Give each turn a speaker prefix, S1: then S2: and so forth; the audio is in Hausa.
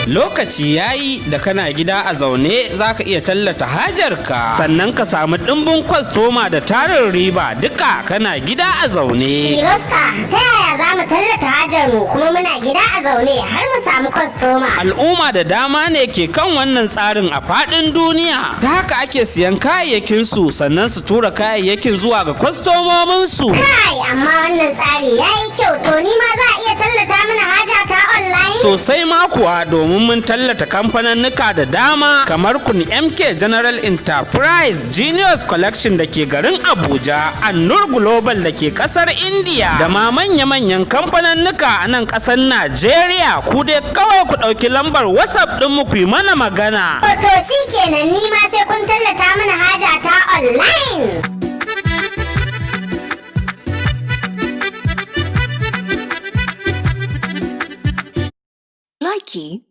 S1: Lokaci yayi da kana gida a zaune zaka iya tallata hajarka sannan ka samu ɗimbin kwastoma da tarin riba duka kana gida a zaune.
S2: Irosta, ta yaya za mu tallata hajar mu kuma muna gida a zaune har mu samu kwastoma?
S1: Al'umma da dama ne ke kan wannan tsarin a faɗin duniya. Ta haka ake siyan kayayyakin su sannan su tura kayayyakin zuwa ga kwastomomin su.
S2: Kai, amma wannan tsari yayi kyau, to ni ma za a iya tallata mana haja ta online?
S1: Sosai ma kuwa, domin mun tallata kamfanannuka da dama kamar kun MK General Enterprise, Genius Collection da ke garin Abuja, Annur Global da ke kasar India da ma manya-manyan kamfanannuka a nan kasar Najeriya. Ku dai kawai ku ɗauki lambar WhatsApp ɗin mu ku yi mana magana.
S2: To shikenan, ni ma sai kun tallata mana haja ta online.
S3: Likey